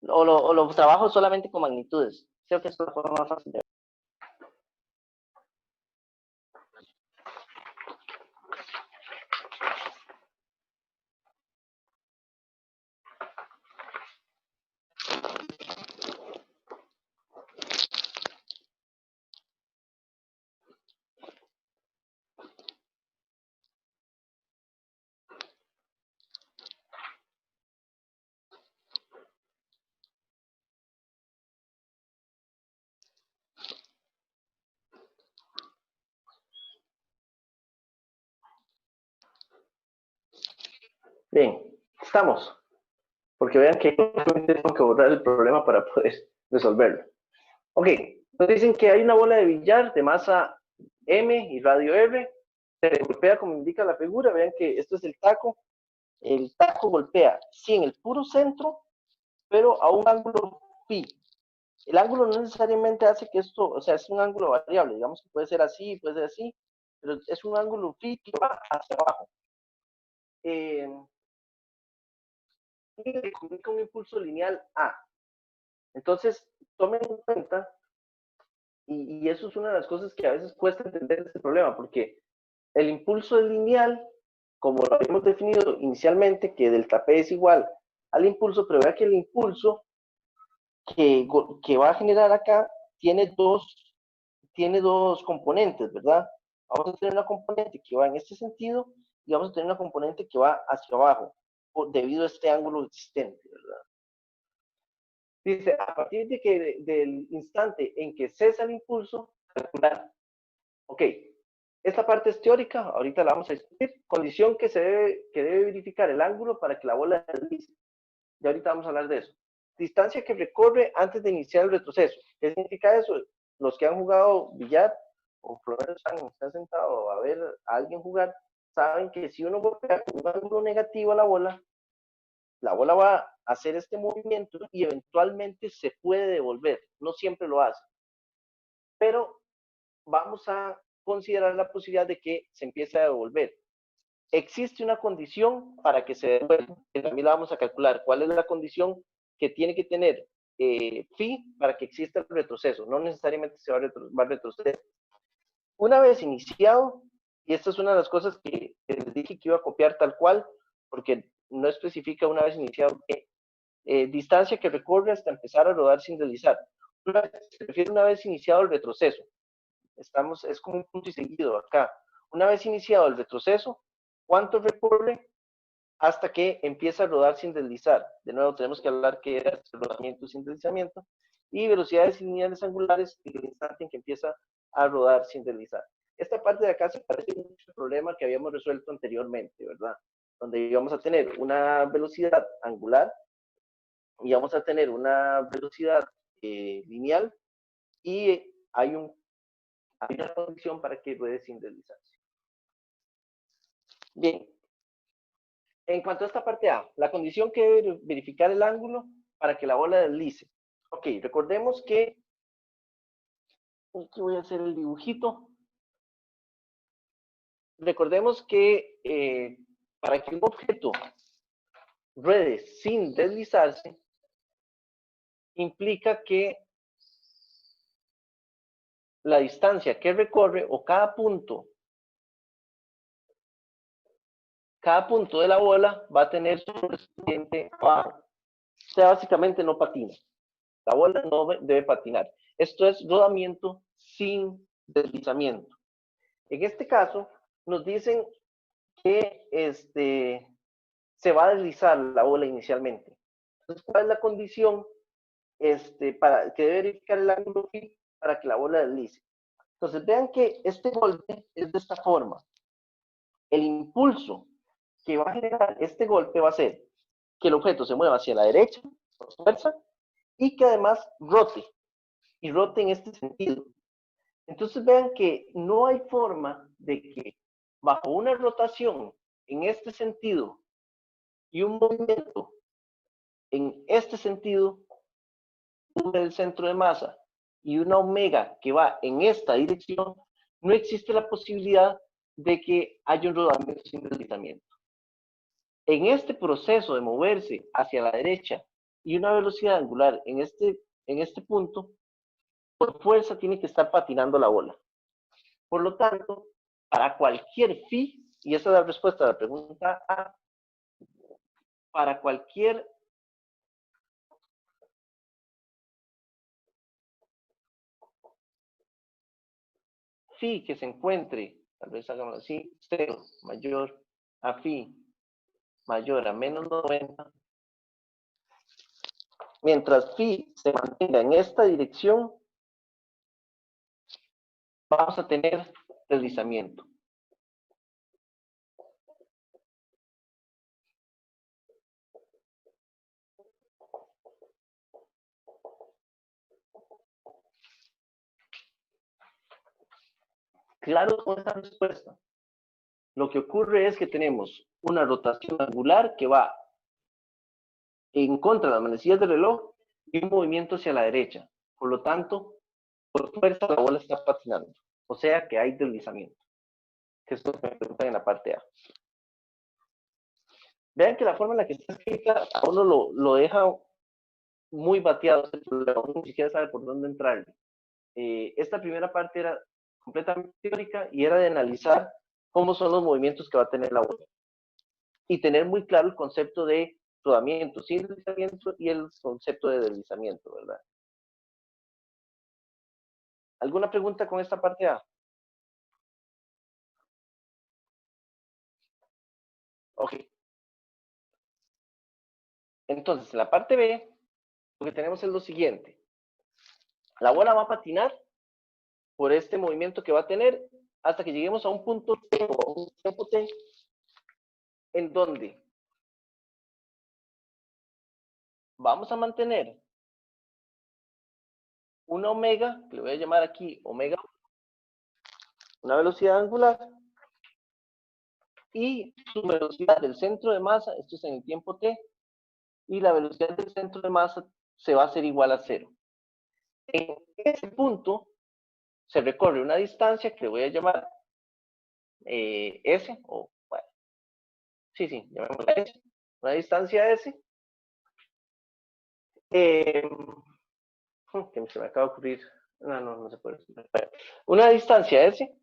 o lo trabajo solamente con magnitudes. Creo que es la forma más fácil de ver. Bien, estamos. Porque vean que tengo que borrar el problema para poder resolverlo. Ok, nos dicen que hay una bola de billar de masa M y radio R. Se golpea como indica la figura. Vean que esto es el taco. El taco golpea, sí, en el puro centro, pero a un ángulo phi. El ángulo no necesariamente hace que esto, o sea, es un ángulo variable. Digamos que puede ser así, pero es un ángulo phi que va hacia abajo. Y le comunica un impulso lineal A. Entonces, tomen en cuenta, y eso es una de las cosas que a veces cuesta entender este problema, porque el impulso es lineal, como lo habíamos definido inicialmente, que delta P es igual al impulso, pero vea que el impulso que va a generar acá tiene dos componentes, ¿verdad? Vamos a tener una componente que va en este sentido y vamos a tener una componente que va hacia abajo, debido a este ángulo existente, ¿verdad? Dice, a partir del instante en que cesa el impulso, calcular. Ok, esta parte es teórica, ahorita la vamos a discutir. Condición que debe verificar el ángulo para que la bola deslice. Y ahorita vamos a hablar de eso. Distancia que recorre antes de iniciar el retroceso. ¿Qué significa eso? Los que han jugado billar, o por lo menos están sentados a ver a alguien jugar, saben que si uno golpea con un ángulo negativo a la bola va a hacer este movimiento y eventualmente se puede devolver. No siempre lo hace. Pero vamos a considerar la posibilidad de que se empiece a devolver. Existe una condición para que se devuelva, que también la vamos a calcular. ¿Cuál es la condición que tiene que tener phi para que exista el retroceso? No necesariamente se va a retroceder. Una vez iniciado, y esta es una de las cosas que les dije que iba a copiar tal cual, porque no especifica una vez iniciado qué. Distancia que recorre hasta empezar a rodar sin deslizar. Se refiere una vez iniciado el retroceso. Es como un punto y seguido acá. Una vez iniciado el retroceso, ¿cuánto recorre hasta que empieza a rodar sin deslizar? De nuevo, tenemos que hablar qué era el rodamiento sin deslizamiento. Y velocidades lineales angulares en el instante en que empieza a rodar sin deslizar. Esta parte de acá se parece mucho al problema que habíamos resuelto anteriormente, ¿verdad? Donde íbamos a tener una velocidad angular y vamos a tener una velocidad lineal y hay una condición para que ruede sin deslizarse. Bien, en cuanto a esta parte A, la condición que debe verificar el ángulo para que la bola deslice. Ok, recordemos que, aquí voy a hacer el dibujito. Recordemos que para que un objeto ruede sin deslizarse, implica que la distancia que recorre o cada punto de la bola va a tener su correspondiente abajo. O sea, básicamente no patina. La bola no debe patinar. Esto es rodamiento sin deslizamiento. En este caso, nos dicen que se va a deslizar la bola inicialmente. Entonces, ¿cuál es la condición para que debe verificar el ángulo phi para que la bola deslice? Entonces, vean que este golpe es de esta forma. El impulso que va a generar este golpe va a ser que el objeto se mueva hacia la derecha, por fuerza, y que además rote, y rote en este sentido. Entonces vean que no hay forma de que bajo una rotación en este sentido y un movimiento en este sentido, del centro de masa y una omega que va en esta dirección, no existe la posibilidad de que haya un rodamiento sin deslizamiento. En este proceso de moverse hacia la derecha y una velocidad angular en este punto, por fuerza tiene que estar patinando la bola. Por lo tanto, para cualquier phi, y esa es la respuesta a la pregunta A, para cualquier phi que se encuentre, tal vez hagamos así, 0 mayor a phi mayor a menos 90, mientras phi se mantenga en esta dirección, vamos a tener deslizamiento. Claro con esta respuesta. Lo que ocurre es que tenemos una rotación angular que va en contra de las manecillas del reloj y un movimiento hacia la derecha. Por lo tanto, por fuerza la bola está patinando. O sea que hay deslizamiento. Que es lo que me preguntan en la parte A. Vean que la forma en la que está escrita a uno lo deja muy bateado, uno ni siquiera sabe por dónde entrar. Esta primera parte era completamente teórica y era de analizar cómo son los movimientos que va a tener la bola. Y tener muy claro el concepto de rodamiento sin deslizamiento y el concepto de deslizamiento, ¿verdad? ¿Alguna pregunta con esta parte A? Ok. Entonces, en la parte B, lo que tenemos es lo siguiente. La bola va a patinar por este movimiento que va a tener hasta que lleguemos a un punto T o a un tiempo T en donde vamos a mantener una omega, que le voy a llamar aquí omega, una velocidad angular, y su velocidad del centro de masa, esto es en el tiempo T, y la velocidad del centro de masa se va a hacer igual a 0. En ese punto se recorre una distancia que le voy a llamar S, o bueno, sí, llamémosla S, una distancia S, que se me acaba de ocurrir, no se puede, una distancia S,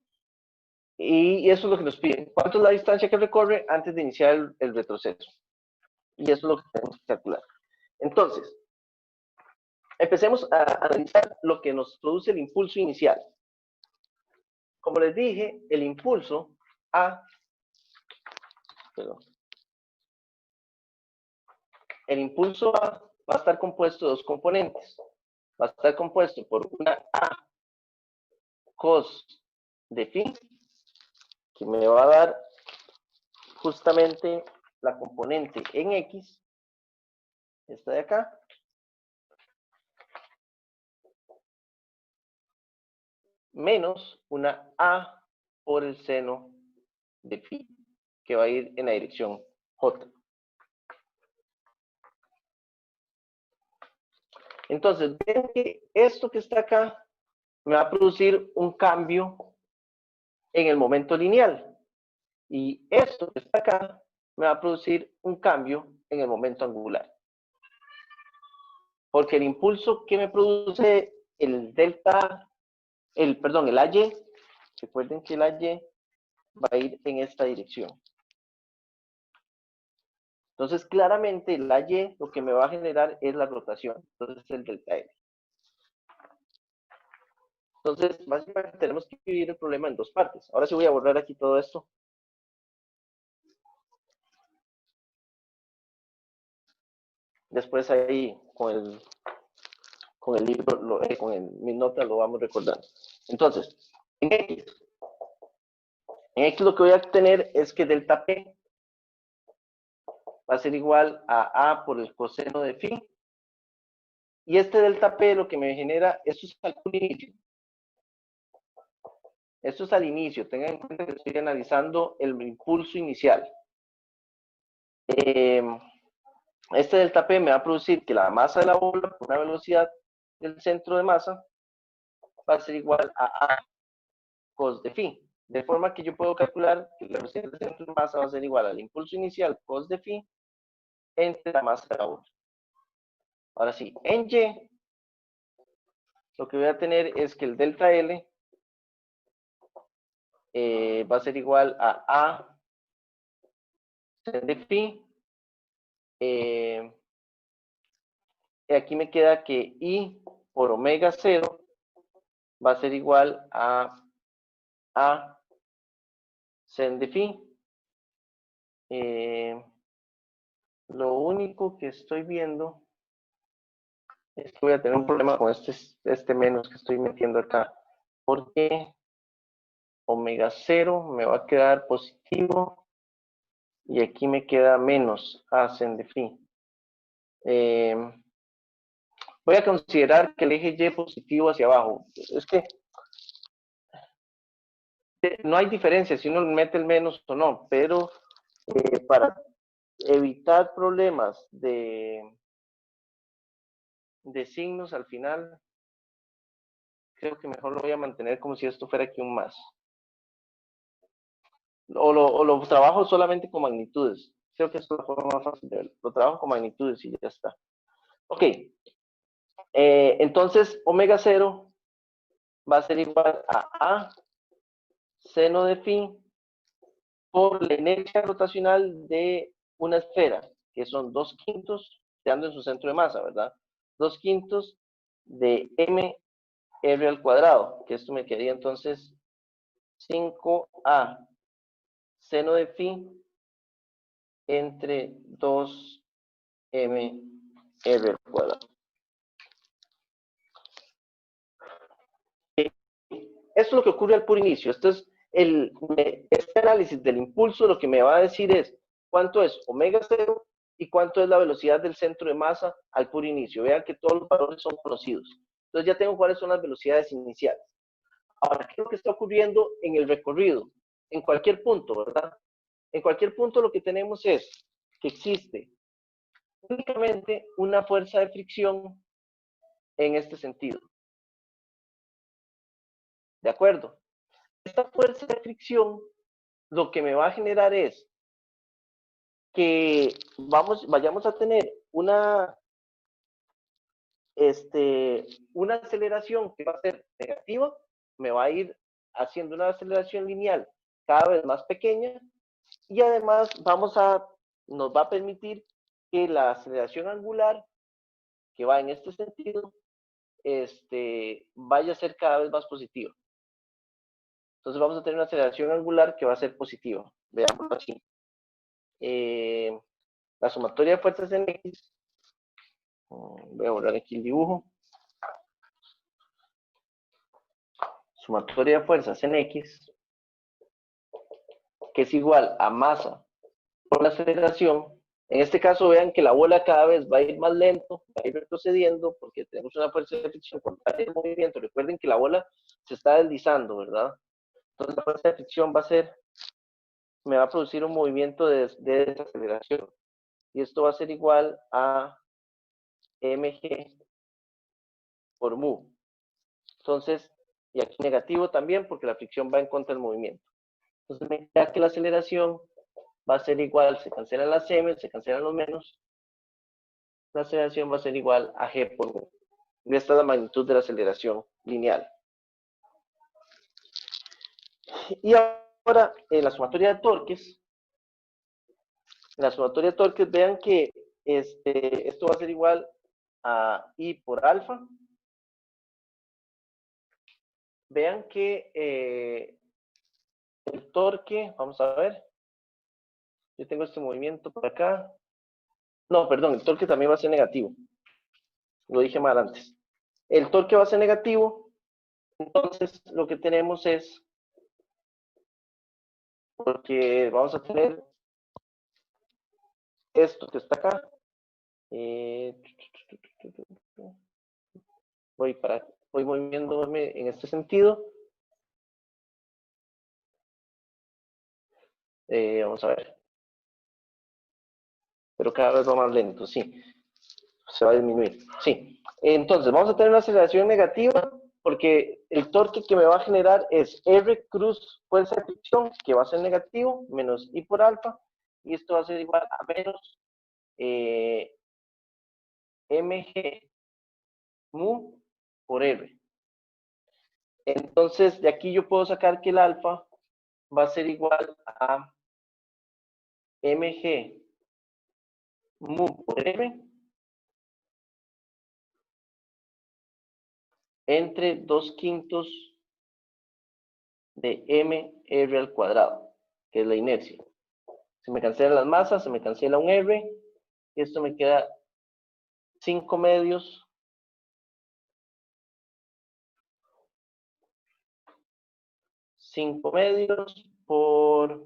y eso es lo que nos piden. ¿Cuánto es la distancia que recorre antes de iniciar el retroceso? Y eso es lo que tenemos que calcular. Entonces, empecemos a analizar lo que nos produce el impulso inicial. Como les dije, el impulso A, perdón, el impulso A va a estar compuesto de dos componentes. Va a estar compuesto por una A cos de phi, que me va a dar justamente la componente en X, esta de acá, menos una A por el seno de phi, que va a ir en la dirección J. Entonces, ven que esto que está acá me va a producir un cambio en el momento lineal. Y esto que está acá me va a producir un cambio en el momento angular. Porque el impulso que me produce el delta, el AY, recuerden que el AY va a ir en esta dirección. Entonces, claramente el AY lo que me va a generar es la rotación. Entonces, el delta L. Entonces, básicamente tenemos que dividir el problema en dos partes. Ahora sí voy a borrar aquí todo esto. Después ahí con el libro, mis notas lo vamos recordando. Entonces, en X lo que voy a obtener es que delta P va a ser igual a A por el coseno de phi. Y este delta P lo que me genera, esto es al inicio. Esto es al inicio. Tengan en cuenta que estoy analizando el impulso inicial. Este delta P me va a producir que la masa de la bola por una velocidad del centro de masa va a ser igual a cos de phi. De forma que yo puedo calcular que la velocidad del centro de masa va a ser igual al impulso inicial cos de phi entre la masa de la bola. Ahora sí, en Y, lo que voy a tener es que el delta L va a ser igual a seno de phi. Y aquí me queda que I por omega 0 va a ser igual a seno de phi. Lo único que estoy viendo es que voy a tener un problema con este menos que estoy metiendo acá, porque omega 0 me va a quedar positivo y aquí me queda menos a seno de phi. Voy a considerar que el eje Y positivo hacia abajo. Es que no hay diferencia si uno mete el menos o no, pero para evitar problemas de signos al final, creo que mejor lo voy a mantener como si esto fuera aquí un más. O lo trabajo solamente con magnitudes. Creo que es la forma más fácil de verlo. Lo trabajo con magnitudes y ya está. Ok. Entonces, omega 0 va a ser igual a seno de phi por la inercia rotacional de una esfera, que son 2/5, quedando en su centro de masa, ¿verdad? 2/5 de mr al cuadrado, que esto me quedaría entonces 5a seno de phi entre 2mr al cuadrado. Esto es lo que ocurre al puro inicio. Este análisis del impulso lo que me va a decir es cuánto es omega 0 y cuánto es la velocidad del centro de masa al puro inicio. Vean que todos los valores son conocidos. Entonces ya tengo cuáles son las velocidades iniciales. Ahora, ¿qué es lo que está ocurriendo en el recorrido? En cualquier punto, ¿verdad? En cualquier punto lo que tenemos es que existe únicamente una fuerza de fricción en este sentido. ¿De acuerdo? Esta fuerza de fricción lo que me va a generar es que vayamos a tener una aceleración que va a ser negativa, me va a ir haciendo una aceleración lineal cada vez más pequeña y además nos va a permitir que la aceleración angular que va en este sentido vaya a ser cada vez más positiva. Entonces vamos a tener una aceleración angular que va a ser positiva. Veámoslo así. La sumatoria de fuerzas en X, voy a borrar aquí el dibujo. Sumatoria de fuerzas en X, que es igual a masa por la aceleración. En este caso, vean que la bola cada vez va a ir más lento, va a ir retrocediendo, porque tenemos una fuerza de fricción contraria al movimiento. Recuerden que la bola se está deslizando, ¿verdad? Entonces la fuerza de fricción me va a producir un movimiento de desaceleración. Y esto va a ser igual a mg por mu. Entonces, y aquí negativo también, porque la fricción va en contra del movimiento. Entonces me queda que la aceleración va a ser igual, se cancelan las m, se cancelan los menos, la aceleración va a ser igual a g por mu. Y esta es la magnitud de la aceleración lineal. Y ahora, en la sumatoria de torques, vean que esto va a ser igual a I por alfa. Vean que el torque, vamos a ver, yo tengo este movimiento por acá. No, perdón, el torque también va a ser negativo. Lo dije mal antes. El torque va a ser negativo, entonces lo que tenemos es, porque vamos a tener esto que está acá. Voy moviéndome en este sentido. Vamos a ver. Pero cada vez va más lento, sí. Se va a disminuir, sí. Entonces, vamos a tener una aceleración negativa porque el torque que me va a generar es R cruz fuerza de fricción, que va a ser negativo, menos I por alfa, y esto va a ser igual a menos mg mu por r. Entonces, de aquí yo puedo sacar que el alfa va a ser igual a mg mu por r entre 2/5 de mr al cuadrado, que es la inercia. Se me cancelan las masas, se me cancela un r, y esto me queda 5 medios por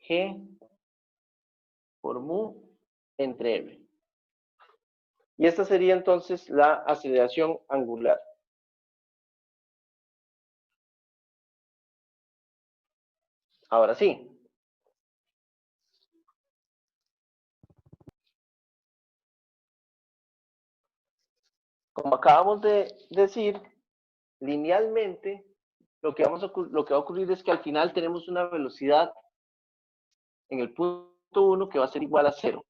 g por mu entre r. Y esta sería entonces la aceleración angular. Ahora sí. Como acabamos de decir, linealmente, lo que va a ocurrir es que al final tenemos una velocidad en el punto 1 que va a ser igual a 0.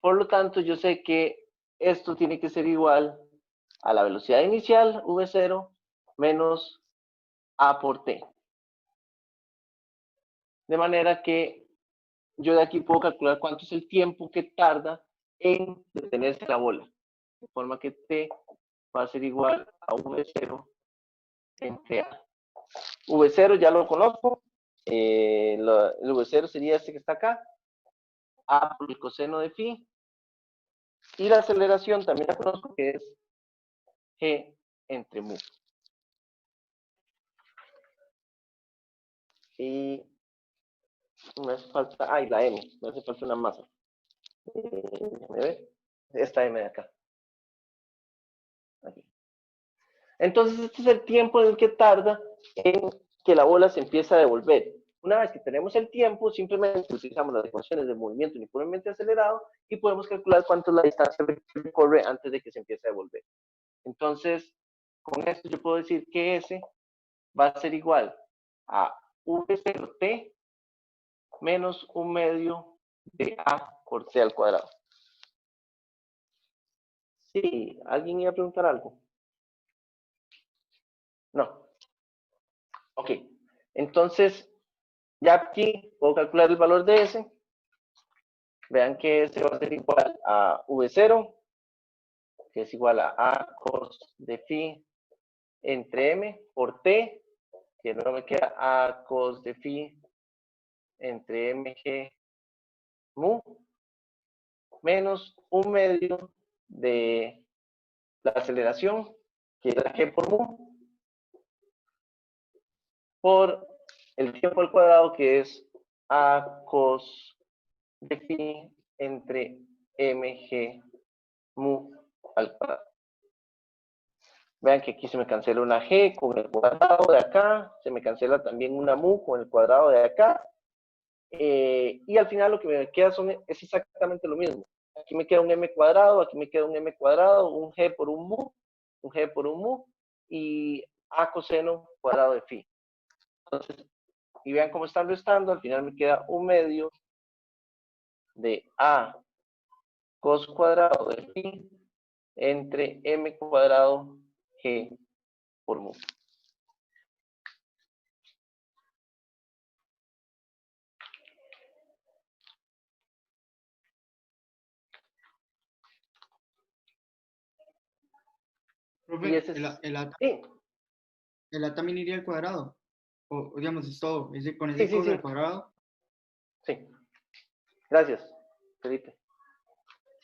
Por lo tanto, yo sé que esto tiene que ser igual a la velocidad inicial, v0, menos a por t. De manera que yo de aquí puedo calcular cuánto es el tiempo que tarda en detenerse la bola. De forma que t va a ser igual a v0 entre a. v0 ya lo conozco. El v0 sería este que está acá. A por el coseno de phi. Y la aceleración también la conozco, que es g entre mu. Y me hace falta, y la m, me hace falta una masa. Déjame ver, esta m de acá. Aquí. Entonces, este es el tiempo en el que tarda en que la bola se empiece a devolver. Una vez que tenemos el tiempo, simplemente utilizamos las ecuaciones de movimiento uniformemente acelerado y podemos calcular cuánto es la distancia que recorre antes de que se empiece a devolver. Entonces, con esto yo puedo decir que S va a ser igual a V0t menos 1/2 de A por T al cuadrado. Sí, ¿alguien iba a preguntar algo? No. Ok. Entonces, ya aquí puedo calcular el valor de S. Vean que S va a ser igual a V0, que es igual a cos de phi entre M por T, que luego me queda A cos de phi entre mg mu menos 1/2 de la aceleración, que es la g por mu, por el tiempo al cuadrado, que es a cos de phi entre mg mu al cuadrado. Vean que aquí se me cancela una g con el cuadrado de acá, se me cancela también una mu con el cuadrado de acá, y al final lo que me queda es exactamente lo mismo. Aquí me queda un m cuadrado, aquí me queda un m cuadrado, un g por un mu, y a coseno cuadrado de phi. Entonces, y vean cómo están restando, al final me queda 1/2 de a cos cuadrado de phi entre m cuadrado g por mu. Profe, Y ese el, es, el, A, sí, el A también iría al cuadrado. O digamos, es todo. Con sí, ese sí, cos sí, al cuadrado. sí. Gracias, Felipe.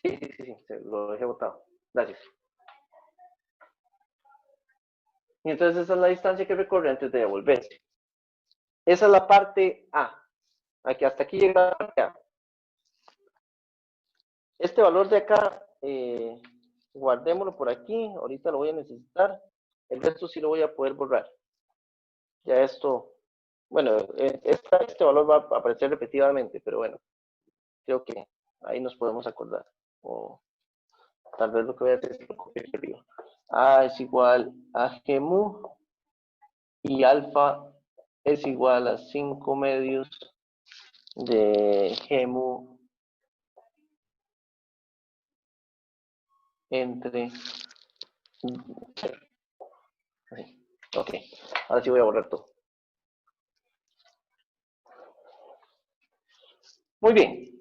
Sí, sí, sí, sí, lo dejé botado. Gracias. Y entonces esa es la distancia que recorre antes de devolverse. Esa es la parte A. Aquí, hasta aquí llega la parte A. Este valor de acá, guardémoslo por aquí. Ahorita lo voy a necesitar. El resto sí lo voy a poder borrar. Ya esto, bueno, este valor va a aparecer repetidamente, pero bueno, creo que ahí nos podemos acordar. O tal vez lo que voy a hacer es lo copiar aquí arriba. A es igual a G mu y alfa es igual a 5 medios de G mu entre... Así. Ok, ahora sí voy a borrar todo. Muy bien.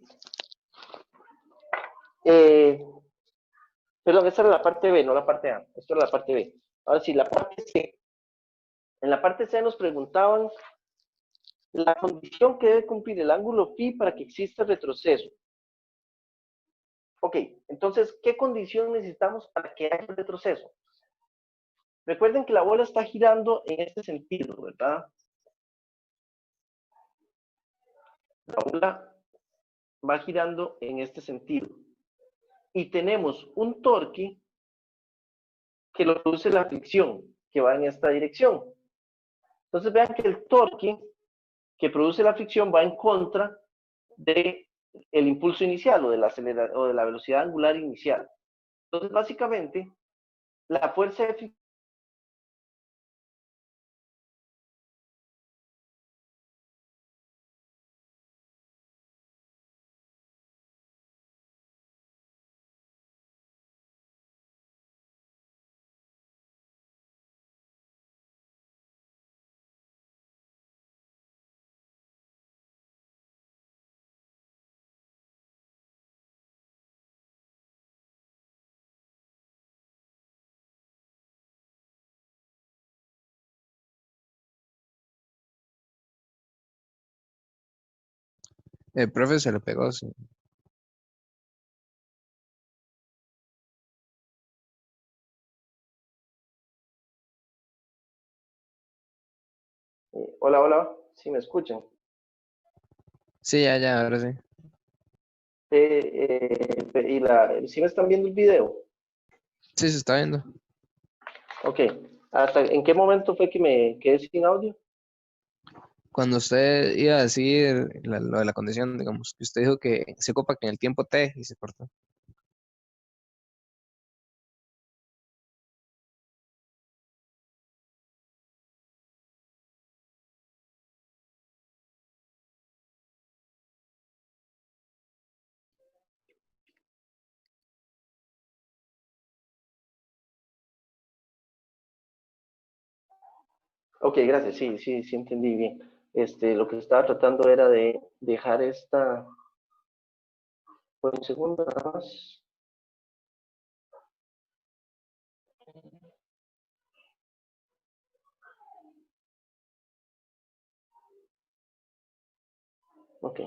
Perdón, esta era la parte B, no la parte A. Esto era la parte B. Ahora sí, la parte C. En la parte C nos preguntaban la condición que debe cumplir el ángulo phi para que exista retroceso. Ok, entonces, ¿qué condición necesitamos para que haya retroceso? Recuerden que la bola está girando en este sentido, ¿verdad? La bola va girando en este sentido. Y tenemos un torque que lo produce la fricción, que va en esta dirección. Entonces vean que el torque que produce la fricción va en contra del impulso inicial o de la velocidad angular inicial. Entonces, básicamente, la fuerza de fricción El profe se le pegó, sí. hola, hola, ¿sí me escuchan? Sí, ya, ahora sí. ¿Sí me están viendo el video? Sí, se está viendo. Ok. ¿En qué momento fue que me quedé sin audio? Cuando usted iba a decir lo de la condición, digamos, que usted dijo que se ocupa que en el tiempo T y se cortó. Ok, gracias. Sí, entendí bien. Lo que estaba tratando era de dejar esta... Por un segundo nada más. Ok.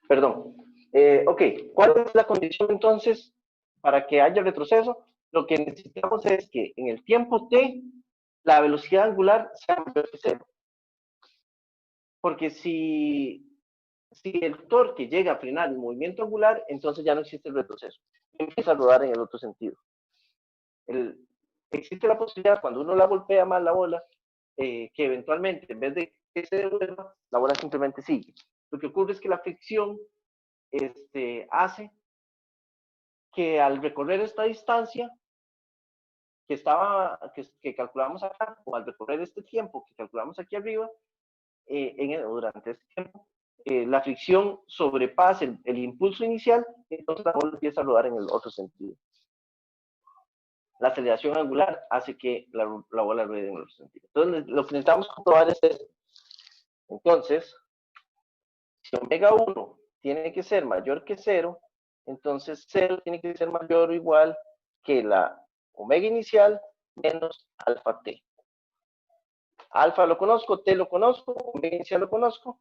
Perdón. Ok, ¿cuál es la condición entonces para que haya retroceso? Lo que necesitamos es que en el tiempo t la velocidad angular sea mayor que cero. Porque si el torque llega a frenar el movimiento angular, entonces ya no existe el retroceso. Empieza a rodar en el otro sentido. Existe la posibilidad, cuando uno la golpea más la bola, que eventualmente, en vez de que se devuelva, la bola simplemente sigue. Lo que ocurre es que la fricción hace que al recorrer esta distancia que calculamos acá, o al recorrer este tiempo que calculamos aquí arriba, durante este tiempo, la fricción sobrepasa el impulso inicial, entonces la bola empieza a rodar en el otro sentido. La aceleración angular hace que la bola ruede en el otro sentido. Entonces, lo que necesitamos comprobar es esto. Entonces, si omega 1 tiene que ser mayor que 0, entonces 0 tiene que ser mayor o igual que la omega inicial menos alfa t. Alfa lo conozco, t lo conozco, omega inicial lo conozco.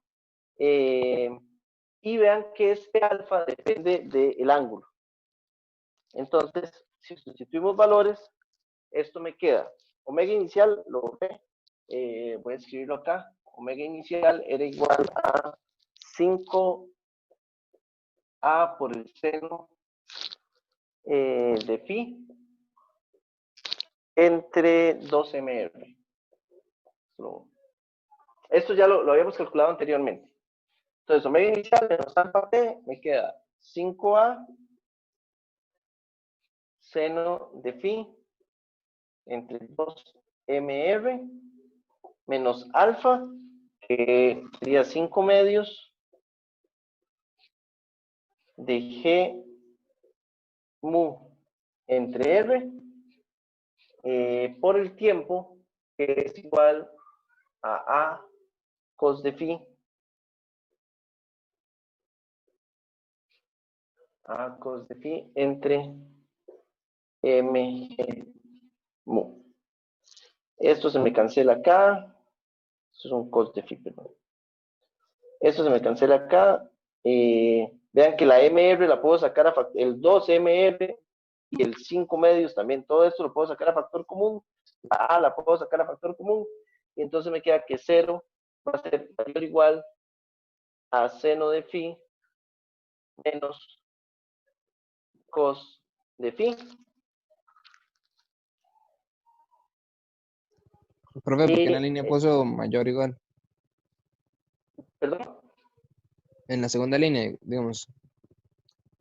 Y vean que este alfa depende del ángulo. Entonces, si sustituimos valores, esto me queda. Omega inicial, lo ve, voy a escribirlo acá. Omega inicial era igual a 5a por el seno de phi entre 2mr. Esto ya lo habíamos calculado anteriormente. Entonces, omega inicial menos alfa t me queda 5a seno de phi entre 2mr menos alfa, que sería 5 medios de g mu entre R por el tiempo, que es igual a cos de phi, a cos de phi entre mg mu. Esto se me cancela acá. Esto es un cos de phi, perdón. Esto se me cancela acá. Vean que la MR la puedo sacar a factor, el 2MR y el 5 medios también. Todo esto lo puedo sacar a factor común. La A la puedo sacar a factor común. Y entonces me queda que 0 va a ser mayor o igual a seno de phi menos cos de phi. Profe, ¿por qué en la línea puso mayor o igual? Perdón, En la segunda línea, digamos,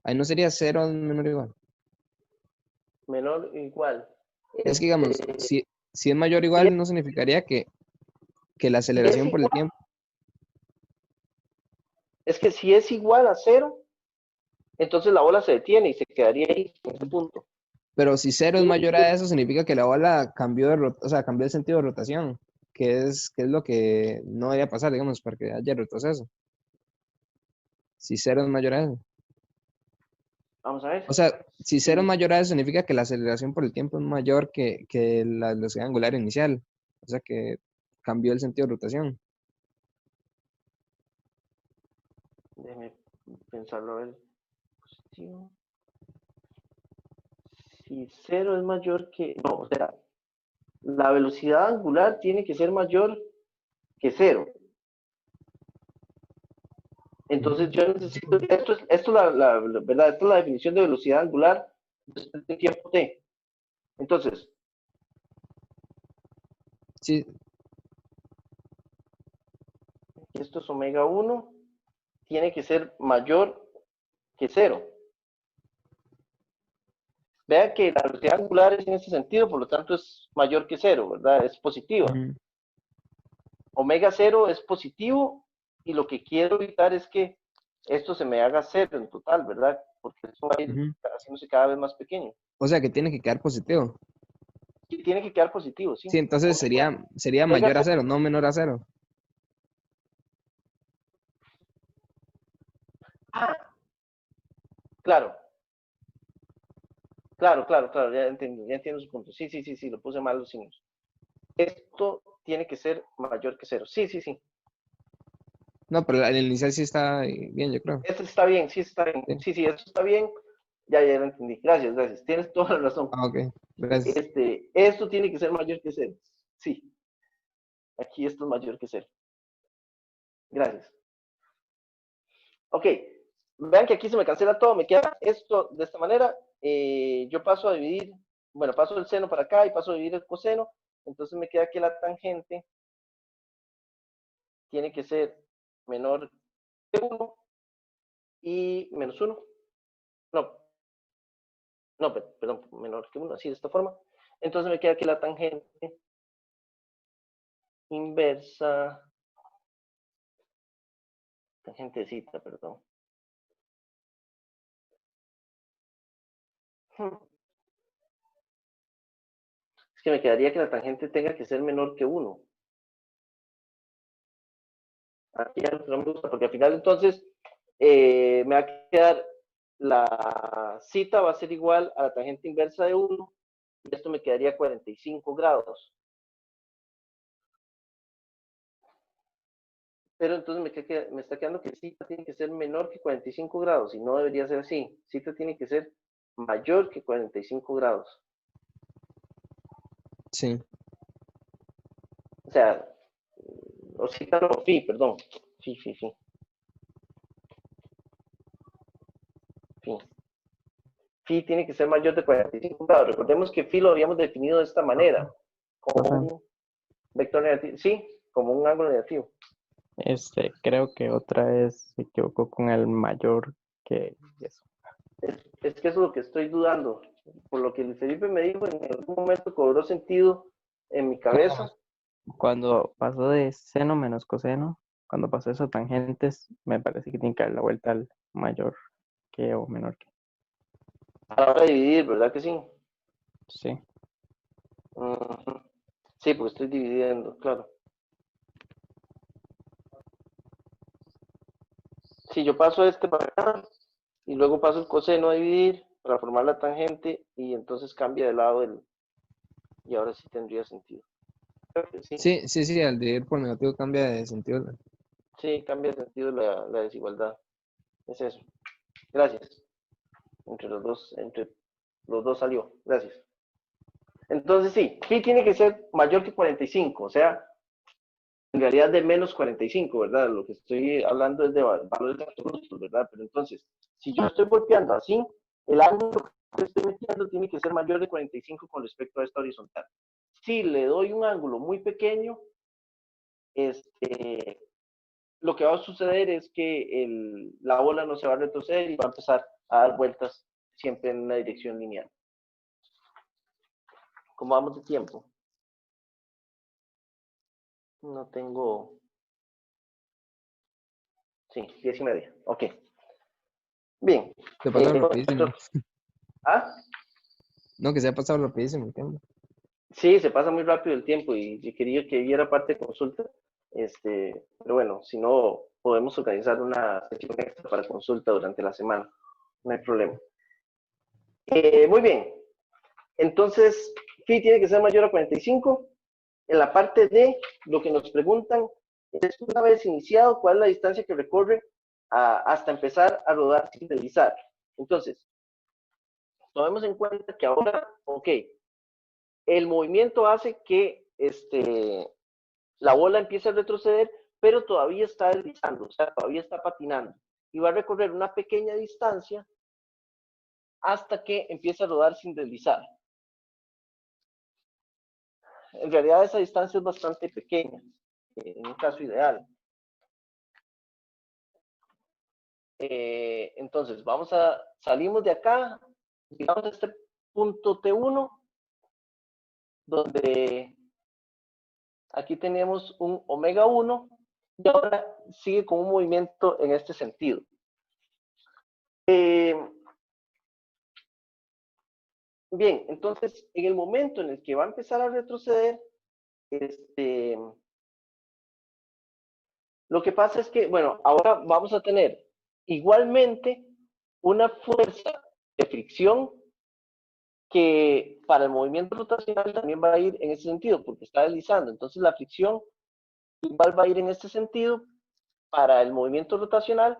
ahí no sería 0 menor o igual. menor o igual. Es que, digamos, si es mayor o Si igual, no significaría que la es aceleración por el igual, tiempo. es que si es igual a 0, entonces la bola se detiene y se quedaría ahí en ese punto. Pero si 0 es mayor a eso, significa que la bola cambió o sea, cambió el sentido de rotación, que es lo que no debería pasar, digamos, para que haya retroceso. Si 0 es mayor a eso. Vamos a ver. O sea, si 0 es mayor a eso, significa que la aceleración por el tiempo es mayor que la velocidad angular inicial. O sea, que cambió el sentido de rotación. Déjeme pensarlo a ver. Positivo. Si 0 es mayor que... No, o sea, la velocidad angular tiene que ser mayor que 0. Entonces yo necesito... Esto es la verdad, esto es la definición de velocidad angular después de tiempo t. Entonces, Sí, esto es omega 1, tiene que ser mayor que 0. Vean que la velocidad angular es en ese sentido, por lo tanto es mayor que 0, ¿verdad? Es positiva. Omega 0 es positivo y lo que quiero evitar es que esto se me haga 0 en total, ¿verdad? Porque esto va a ir haciéndose cada vez más pequeño. o sea, que tiene que quedar positivo. Y tiene que quedar positivo, sí. Sí, entonces sería Omega mayor a 0. 0, no menor a 0. Ah, claro, claro, ya entiendo su punto. Sí, lo puse mal los signos. Esto tiene que ser mayor que 0. Sí. No, pero el inicial sí está bien, yo creo. Esto está bien, sí está bien. Sí. Sí, esto está bien. Ya lo entendí. Gracias. Tienes toda la razón. Ah, ok, gracias. Esto tiene que ser mayor que 0. Sí, aquí esto es mayor que 0. Gracias. Ok, vean que aquí se me cancela todo, me queda esto de esta manera. Yo paso a dividir, bueno, paso el seno para acá y paso a dividir el coseno. Entonces me queda que la tangente tiene que ser menor que 1 y menos 1. No, perdón, menor que 1, así de esta forma. Entonces me queda que la tangente inversa, tangentecita, perdón. Es que me quedaría que la tangente tenga que ser menor que 1. Aquí ya no me gusta, porque al final entonces me va a quedar la cita va a ser igual a la tangente inversa de 1 y esto me quedaría 45 grados. Pero entonces me está quedando que cita tiene que ser menor que 45 grados y no debería ser así. Cita tiene que ser mayor que 45 grados. Sí. O sea, o cita no, phi, perdón. Phi. Phi tiene que ser mayor de 45 grados. Recordemos que phi lo habíamos definido de esta manera, como un vector negativo, sí, como un ángulo negativo. Creo que otra vez se equivocó con el mayor que eso. Es que eso es lo que estoy dudando. Por lo que Luis Felipe me dijo, en algún momento cobró sentido en mi cabeza. Cuando pasó de seno menos coseno, cuando pasó eso tangentes, me parece que tiene que dar la vuelta al mayor que o menor que. A la hora de dividir, ¿verdad que sí? Sí. Ujú. Sí, porque estoy dividiendo, claro. Si yo paso este para acá y luego paso el coseno a dividir para formar la tangente y entonces cambia de lado y ahora sí tendría sentido. Creo que sí, Sí, al dividir por negativo cambia de sentido. sí, cambia de sentido la desigualdad. Es eso. Gracias. Entre los dos salió. Gracias. Entonces sí, phi tiene que ser mayor que 45, o sea, en realidad de menos 45, ¿verdad? Lo que estoy hablando es de valores absolutos, ¿verdad? Pero entonces, si yo estoy golpeando así, el ángulo que estoy metiendo tiene que ser mayor de 45 con respecto a esta horizontal. Si le doy un ángulo muy pequeño, este, lo que va a suceder es que la bola no se va a retroceder y va a empezar a dar vueltas siempre en una dirección lineal. ¿Cómo vamos de tiempo? No tengo... Sí, 10:30. Ok. Bien. Se pasa rapidísimo. ¿Ah? No, que se ha pasado rapidísimo el tiempo. Sí, se pasa muy rápido el tiempo y quería que viera parte de consulta. Pero bueno, si no, podemos organizar una sesión extra para consulta durante la semana. No hay problema. Muy bien. Entonces, phi tiene que ser mayor a 45. En la parte D, lo que nos preguntan es una vez iniciado, ¿cuál es la distancia que recorre hasta empezar a rodar sin deslizar? Entonces, tomemos en cuenta que ahora, ok, el movimiento hace que la bola empiece a retroceder, pero todavía está deslizando, o sea, todavía está patinando. Y va a recorrer una pequeña distancia hasta que empiece a rodar sin deslizar. En realidad esa distancia es bastante pequeña, en un caso ideal. Entonces, salimos de acá, llegamos a este punto T1, donde aquí tenemos un omega 1 y ahora sigue con un movimiento en este sentido. Bien, entonces en el momento en el que va a empezar a retroceder, lo que pasa es que, bueno, ahora vamos a tener igualmente una fuerza de fricción que para el movimiento rotacional también va a ir en ese sentido, porque está deslizando. Entonces la fricción igual va a ir en este sentido para el movimiento rotacional,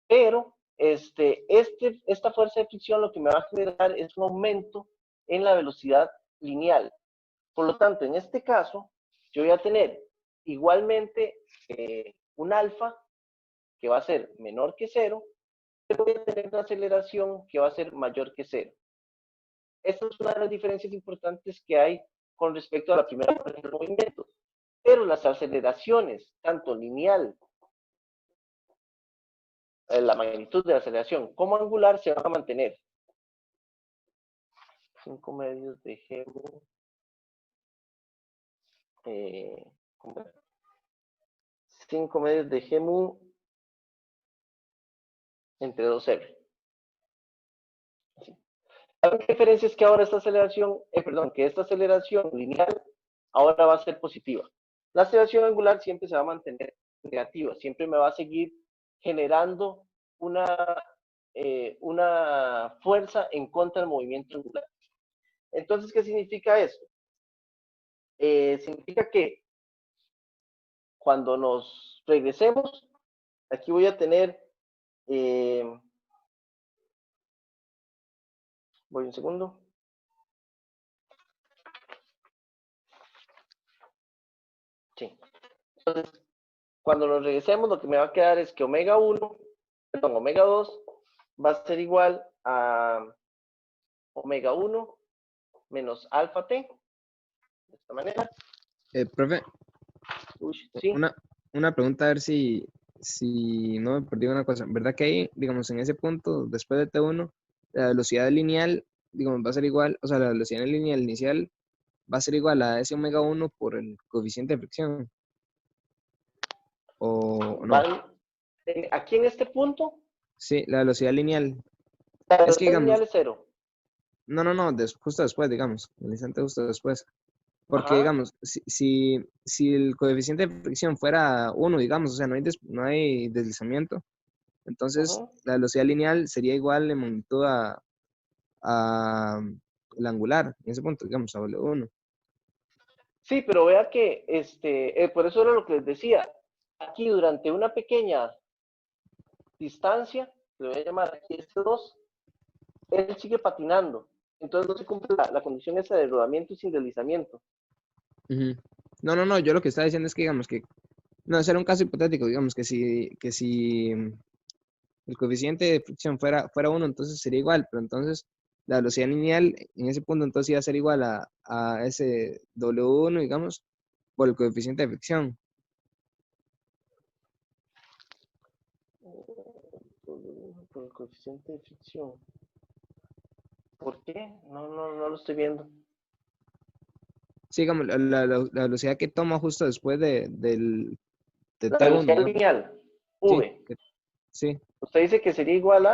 pero esta fuerza de fricción lo que me va a generar es un aumento en la velocidad lineal. Por lo tanto, en este caso, yo voy a tener igualmente un alfa que va a ser menor que 0, pero voy a tener una aceleración que va a ser mayor que 0. Esta es una de las diferencias importantes que hay con respecto a la primera parte del movimiento. Pero las aceleraciones, tanto lineal, la magnitud de la aceleración, como angular, se van a mantener. 5 medios de G mu, 5 medios de G mu entre 2R. La diferencia es que ahora esta aceleración, que esta aceleración lineal ahora va a ser positiva. La aceleración angular siempre se va a mantener negativa, siempre me va a seguir generando una fuerza en contra del movimiento angular. Entonces, ¿qué significa esto? Significa que cuando nos regresemos, aquí voy a tener, voy un segundo. Sí. Entonces, cuando nos regresemos, lo que me va a quedar es que omega 1, perdón, omega 2 va a ser igual a omega 1 menos alfa t, de esta manera. Profe, Uy, sí. una pregunta a ver si no me perdí una cosa. ¿Verdad que ahí, digamos, en ese punto, después de T1, la velocidad lineal, digamos, va a ser igual, o sea, la velocidad lineal inicial va a ser igual a ese omega 1 por el coeficiente de fricción? ¿O no? Aquí en este punto, Sí, la velocidad lineal. La Es que, velocidad digamos, lineal es 0. no, justo después, digamos, el instante justo después. Porque, Ajá, digamos, si el coeficiente de fricción fuera 1, digamos, o sea, no hay deslizamiento, entonces ajá. la velocidad lineal sería igual en magnitud a el angular, en ese punto, digamos, a W1. Sí, pero vea que, por eso era lo que les decía. Aquí durante una pequeña distancia, le voy a llamar aquí este 2, él sigue patinando. Entonces no se cumple la condición esa de rodamiento y sin deslizamiento. Ujú. No, yo lo que estaba diciendo es que, digamos, que, no, ese era un caso hipotético, digamos, que si el coeficiente de fricción fuera 1, entonces sería igual, pero entonces la velocidad lineal en ese punto entonces iba a ser igual a ese W1, digamos, por el coeficiente de fricción. Por el coeficiente de fricción. ¿Por qué? No lo estoy viendo. Sí, digamos, la velocidad que toma justo después de La T1, velocidad digamos. lineal, Sí, V. sí, Usted dice que sería igual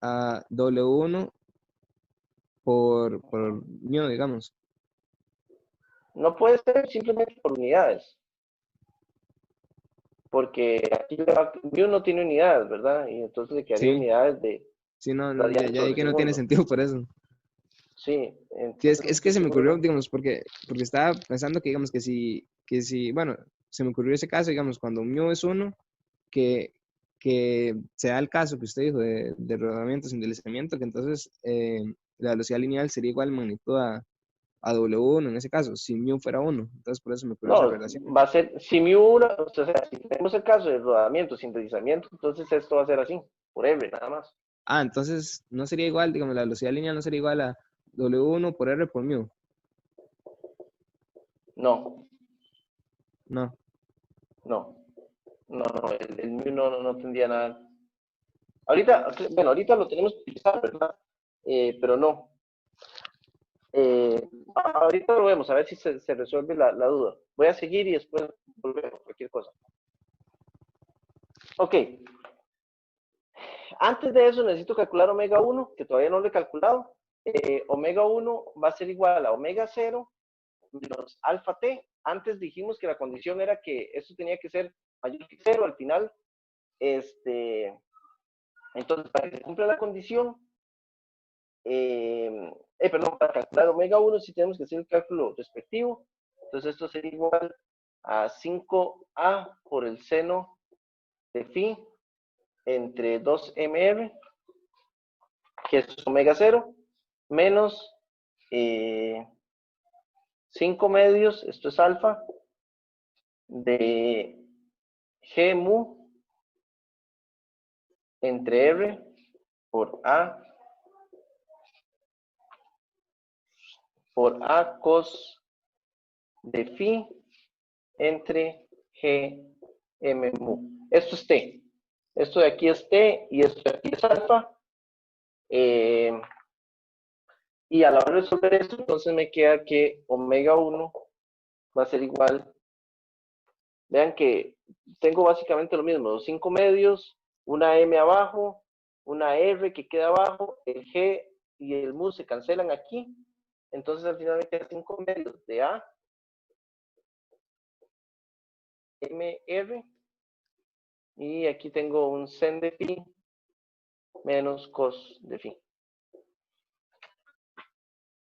a W1 por μ, digamos. no puede ser simplemente por unidades, porque aquí mu no tiene unidades, ¿verdad? Y entonces le quedaría Sí, unidades de sí, no, ya, radianes ya vi sobre que no tiene segundo. sentido por eso. Sí, Sí, entonces es estoy que se me ocurrió, seguro. digamos, porque estaba pensando que, digamos, que si, bueno, se me ocurrió ese caso, digamos, cuando μ es 1, que, que se da el caso que usted dijo de rodamiento sin deslizamiento, que entonces la velocidad lineal sería igual en magnitud a W1 en ese caso, si μ fuera 1. Entonces, por eso me ocurrió esa No, relación. va a ser, si mu1, o sea, si tenemos el caso de rodamiento sin deslizamiento, entonces esto va a ser así, por R, nada más. Ah, entonces no sería igual, digamos, la velocidad lineal no sería igual a W1 por R por μ. No, No. no, no, el mu no tendría nada. Ahorita, bueno, ahorita lo tenemos que utilizar, ¿verdad? Pero no. Ahorita lo vemos, a ver si se resuelve la duda. Voy a seguir y después volvemos, cualquier cosa. Ok, antes de eso necesito calcular omega 1, que todavía no lo he calculado. Omega 1 va a ser igual a omega 0 menos alfa t. Antes dijimos que la condición era que esto tenía que ser mayor que 0 al final. Entonces, para que se cumpla la condición, perdón, para calcular omega 1 sí tenemos que hacer el cálculo respectivo. Entonces esto sería igual a 5a por el seno de phi entre 2mr, que es omega 0, menos 5 medios, esto es alfa, de g mu entre r por a cos de phi entre g m mu. Esto es t. Esto de aquí es t y esto de aquí es alfa. Y a la hora de resolver esto, entonces me queda que omega 1 va a ser igual. Vean que tengo básicamente lo mismo, los 5 medios, una m abajo, una r que queda abajo, el g y el mu se cancelan aquí. Entonces al final me quedan 5 medios de a mr. Y aquí tengo un sen de phi menos cos de phi.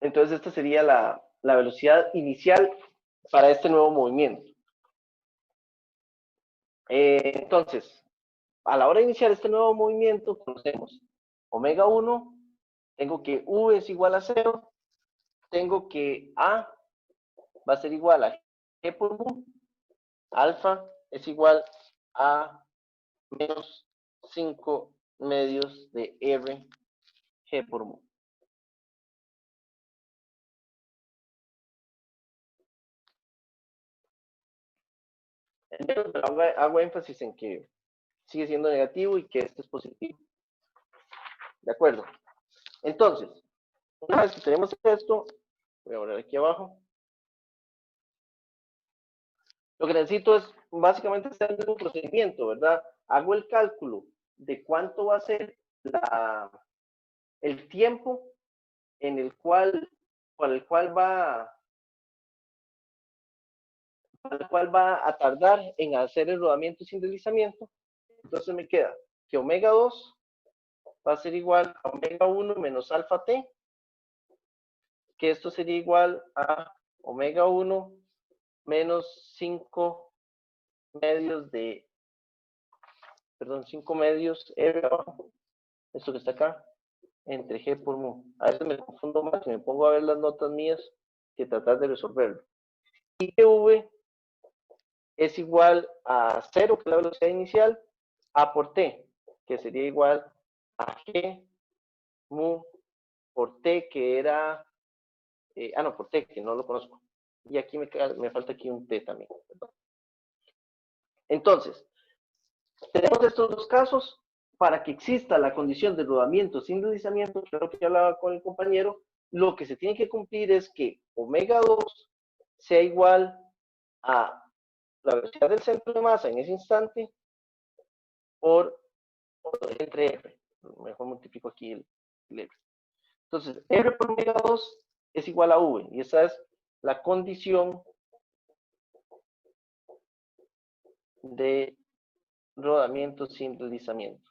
Entonces esta sería la velocidad inicial para este nuevo movimiento. Entonces, a la hora de iniciar este nuevo movimiento, conocemos omega 1, tengo que v es igual a 0, tengo que a va a ser igual a g por mu, alfa es igual a menos 5 medios de r g por mu. Pero hago énfasis en que sigue siendo negativo y que esto es positivo. ¿De acuerdo? Entonces, una vez que tenemos esto, voy a poner aquí abajo. Lo que necesito es básicamente hacer el mismo procedimiento, ¿verdad? Hago el cálculo de cuánto va a ser el tiempo en el cual, por el cual va a tardar en hacer el rodamiento sin deslizamiento. Entonces me queda que omega 2 va a ser igual a omega 1 menos alfa t, que esto sería igual a omega 1 menos 5 medios de, perdón, 5 medios R abajo, esto que está acá, entre G por mu. A veces me confundo más y me pongo a ver las notas mías que tratar de resolverlo. Y que V es igual a 0, que es la velocidad inicial, A por T, que sería igual a G mu por T, que era, no, por T, que no lo conozco. Y aquí me falta aquí un T también. ¿Verdad? Entonces, tenemos estos dos casos. Para que exista la condición de rodamiento sin deslizamiento, creo que ya hablaba con el compañero, lo que se tiene que cumplir es que omega 2 sea igual a la velocidad del centro de masa en ese instante por entre R. Mejor multiplico aquí el R. Entonces, R por omega 2 es igual a V, y esa es la condición de rodamiento sin deslizamiento.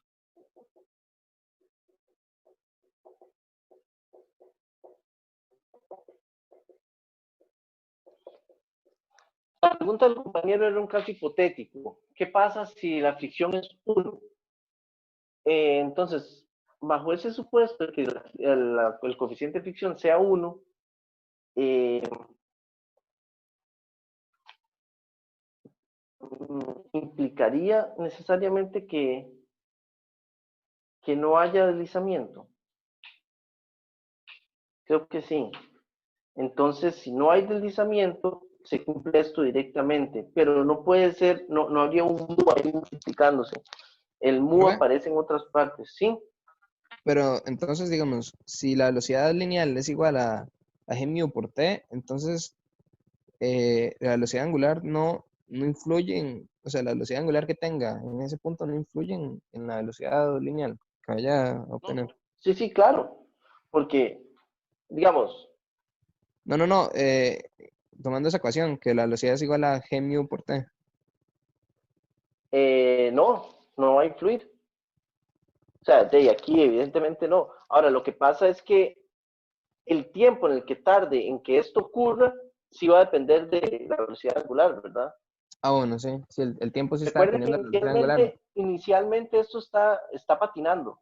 La pregunta del compañero era un caso hipotético. ¿Qué pasa si la fricción es 1? Entonces, bajo ese supuesto de que el coeficiente de fricción sea 1, implicaría necesariamente que no haya deslizamiento. Creo que sí. Entonces, si no hay deslizamiento, se cumple esto directamente, pero no puede ser, no habría un mu ahí multiplicándose. El mu ¿Profe? aparece en otras partes, ¿sí? Pero entonces, digamos, si la velocidad lineal es igual a g mu por t, entonces la velocidad angular no influye en, o sea, la velocidad angular que tenga en ese punto no influye en la velocidad lineal que vaya a obtener. Sí, sí, claro, porque, digamos, No, tomando esa ecuación, que la velocidad es igual a g mu por t. no va a influir. O sea, de aquí evidentemente no. Ahora, lo que pasa es que el tiempo en el que tarde en que esto ocurra, sí va a depender de la velocidad angular, ¿verdad? Ah, bueno, sí, sí, el tiempo sí está Recuerden que dependiendo de la velocidad angular. inicialmente esto está patinando,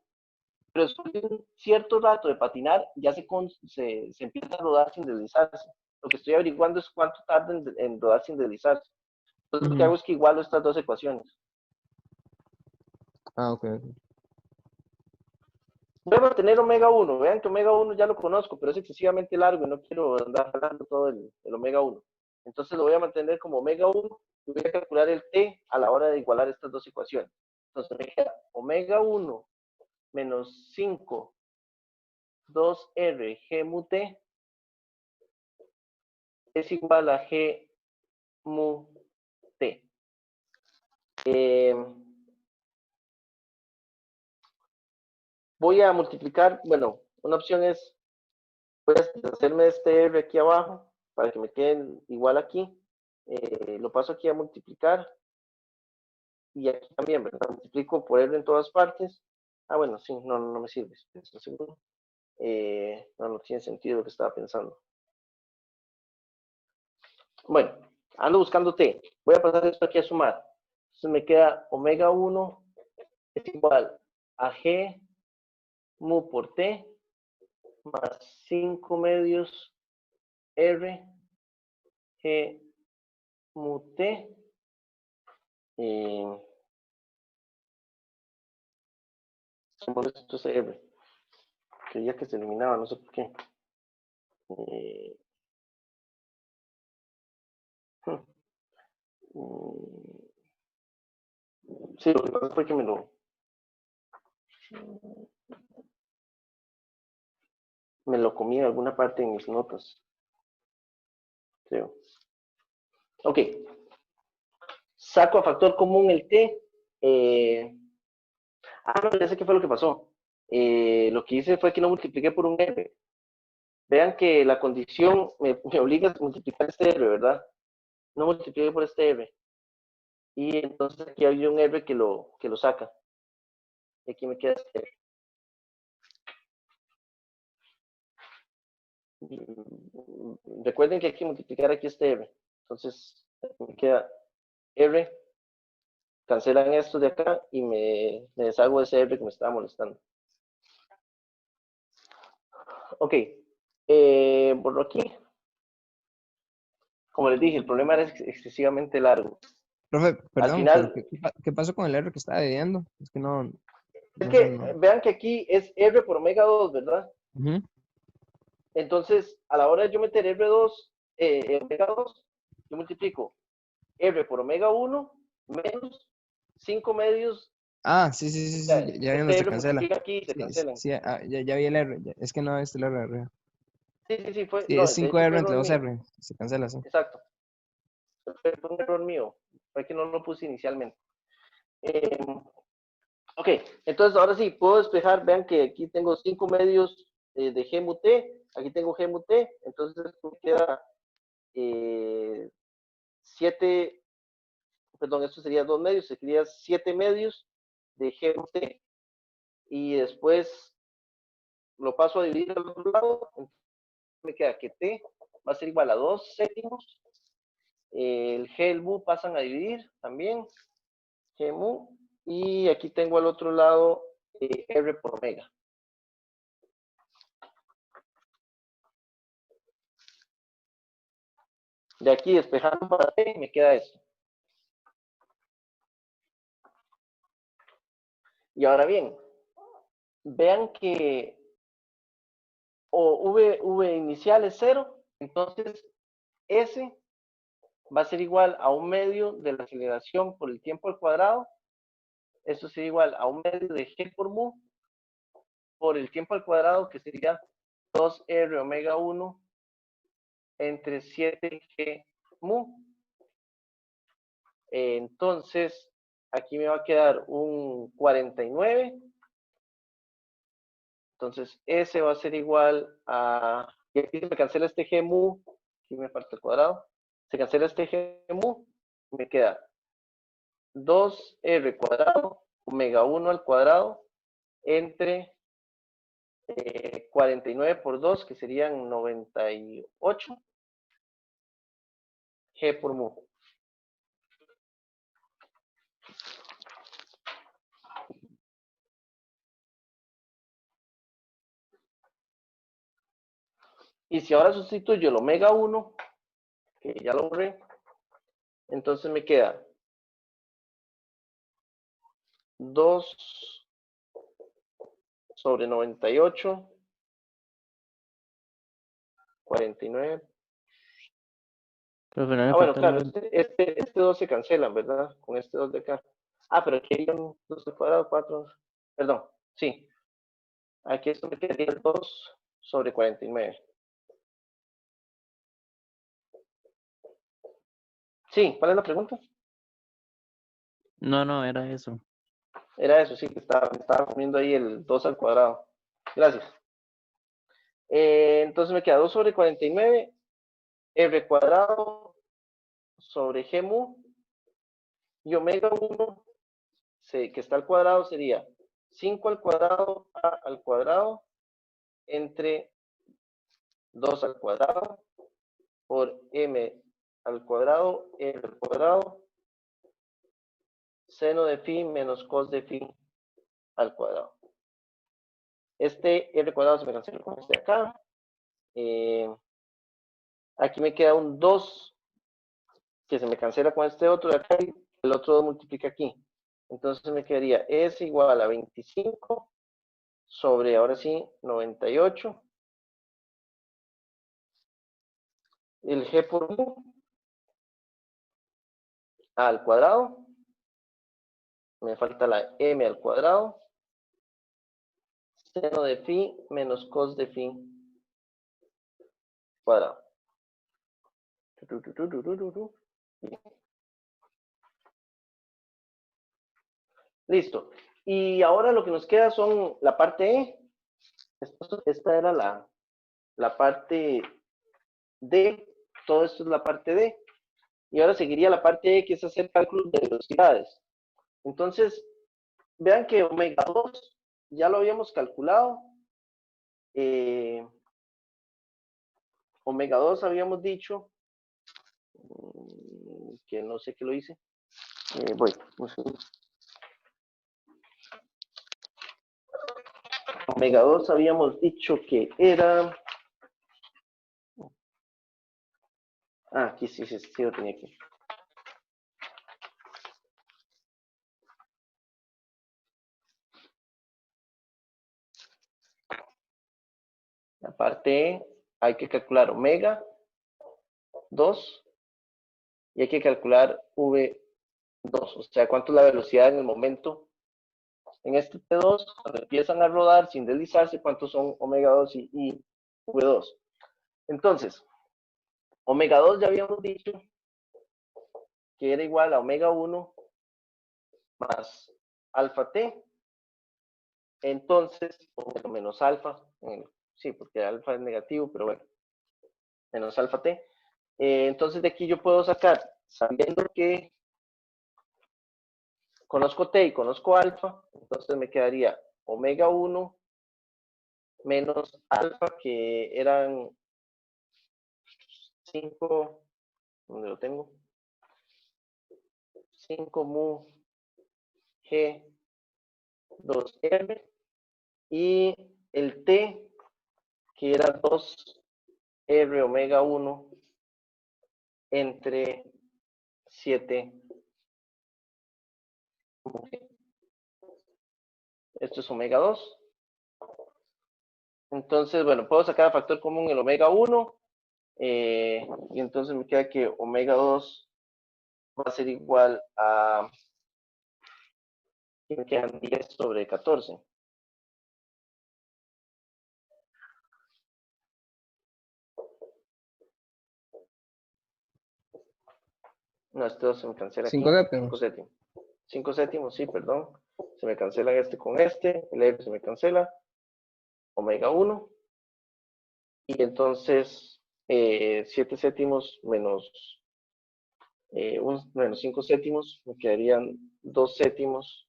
pero después de un cierto rato de patinar, ya se empieza a rodar sin deslizarse. Lo que estoy averiguando es cuánto tarda en rodar sin deslizarse. Entonces, lo que hago es que igualo estas dos ecuaciones. Ah, ok. Voy a mantener omega 1. Vean que omega 1 ya lo conozco, pero es excesivamente largo y no quiero andar hablando todo el omega 1. Entonces lo voy a mantener como omega 1 y voy a calcular el t a la hora de igualar estas dos ecuaciones. Entonces me queda omega 1 menos 5 2r g mu t es igual a g mu t. Voy a multiplicar, bueno, una opción es, voy a hacerme este r aquí abajo para que me queden igual aquí. Lo paso aquí a multiplicar y aquí también, ¿verdad? Multiplico por r en todas partes. Ah, bueno, sí, no me sirve, estoy seguro. No tiene sentido lo que estaba pensando. Bueno, ando buscando t. Voy a pasar esto aquí a sumar. Entonces me queda omega 1 es igual a g mu por t más 5 medios r g mu t. Esto es r. Creía que se eliminaba, no sé por qué. Sí, lo que pasa fue que me lo comí en alguna parte en mis notas. Creo. Ok. Saco a factor común el t. No, ya sé qué fue lo que pasó. lo que hice fue que no multipliqué por un R. Vean que la condición me obliga a multiplicar este R, ¿verdad? No multipliqué por este R. Y entonces aquí hay un R que lo saca. Y aquí me queda este R. Recuerden que hay que multiplicar aquí este R. Entonces, me queda R, cancelan esto de acá y me deshago de ese R que me estaba molestando. Ok, borro aquí. Como les dije, el problema era excesivamente largo. Profe, Al perdón, pero final, ¿qué pasó con el R que estaba dividiendo? Es que no, es no sé, que no. vean que aquí es R por omega 2, ¿verdad? Ujú. Entonces, a la hora de yo meter R2, omega 2, yo multiplico R por omega 1 menos 5 medios. Ah, sí, sí, sí, sí, ya vi dónde Este se R cancela. multiplica aquí y se Sí, sí, cancelan. sí, ya vi el R, es que no es el R arriba. Sí, sí, sí, fue, Sí, no, es de cinco hecho fue r error entre dos mío. r se cancela, sí. Exacto. Fue un error mío. Fue que no lo puse inicialmente. Ok, entonces ahora sí, puedo despejar. Vean que aquí tengo 5 medios de G mu T. Aquí tengo G mu T. Entonces me queda 7, perdón, esto sería 2 medios. Sería 7 medios de G mu T. Y después lo paso a dividir al otro lado. Entonces me queda que T va a ser igual a 2 séptimos. El G y el mu pasan a dividir también. G mu. Y aquí tengo al otro lado R por omega. De aquí despejando para T, me queda esto. Y ahora bien, vean que v inicial es 0, entonces S va a ser igual a un medio de la aceleración por el tiempo al cuadrado. Esto sería igual a un medio de G por mu por el tiempo al cuadrado, que sería 2R omega 1 entre 7G mu. Entonces, aquí me va a quedar un 49. Entonces, S va a ser igual a... Y aquí se me cancela este G mu. Aquí me falta el cuadrado. Se cancela este G mu. Me queda 2R cuadrado omega 1 al cuadrado entre 49 por 2, que serían 98 G por mu. Y si ahora sustituyo el omega 1, que ya lo borré, entonces me queda 2 sobre 98, 49. Pero al final le Bueno, falta el claro, 9. este 2 se cancelan, ¿verdad? Con este 2 de acá. Pero aquí hay un 2 al cuadrado, 4. Perdón, sí. Aquí esto me quedaría 2 sobre 49. Sí, ¿cuál es la pregunta? No, era eso. Era eso, sí, que estaba poniendo ahí el 2 al cuadrado. Gracias. Entonces me queda 2 sobre 49, R cuadrado sobre G mu, y omega 1, que está al cuadrado, sería 5 al cuadrado, A al cuadrado, entre 2 al cuadrado, por M al cuadrado, R al cuadrado, seno de phi menos cos de phi al cuadrado. Este R cuadrado se me cancela con este de acá. Aquí me queda un 2 que se me cancela con este otro de acá y el otro 2 multiplica aquí. Entonces me quedaría S igual a 25 sobre, ahora sí, 98. El G por mu al cuadrado. Me falta la M al cuadrado. Seno de phi menos cos de phi cuadrado. Listo. Y ahora lo que nos queda son la parte E. Esta era la parte D. Todo esto es la parte D. Y ahora seguiría la parte E, que es hacer cálculos de velocidades. Entonces, vean que omega 2 ya lo habíamos calculado. Omega 2 habíamos dicho que no sé qué lo hice. Voy. Omega 2 habíamos dicho que era... aquí sí lo tenía aquí. La parte E, hay que calcular omega 2 y hay que calcular V2, o sea, cuánto es la velocidad en el momento. En este T2, cuando empiezan a rodar sin deslizarse, cuántos son omega 2 y V2. Entonces, omega 2 ya habíamos dicho que era igual a omega 1 más alfa T. Entonces, o menos alfa, sí, porque alfa es negativo, pero bueno, menos alfa T. Entonces de aquí yo puedo sacar, sabiendo que conozco T y conozco alfa, entonces me quedaría omega 1 menos alfa, que eran 5, ¿dónde lo tengo? 5 mu G 2R, y el T, que era 2R omega 1 entre 7. Esto es omega 2. Entonces, bueno, puedo sacar el factor común el omega 1. Y entonces me queda que omega 2 va a ser igual a... me quedan 10 sobre 14. No, esto se me cancela aquí. 5 séptimos. 5 séptimos. 5 séptimos, sí, perdón. Se me cancela este con este. El R se me cancela. Omega 1. Y entonces 7 séptimos menos, menos 5 séptimos, me quedarían 2 séptimos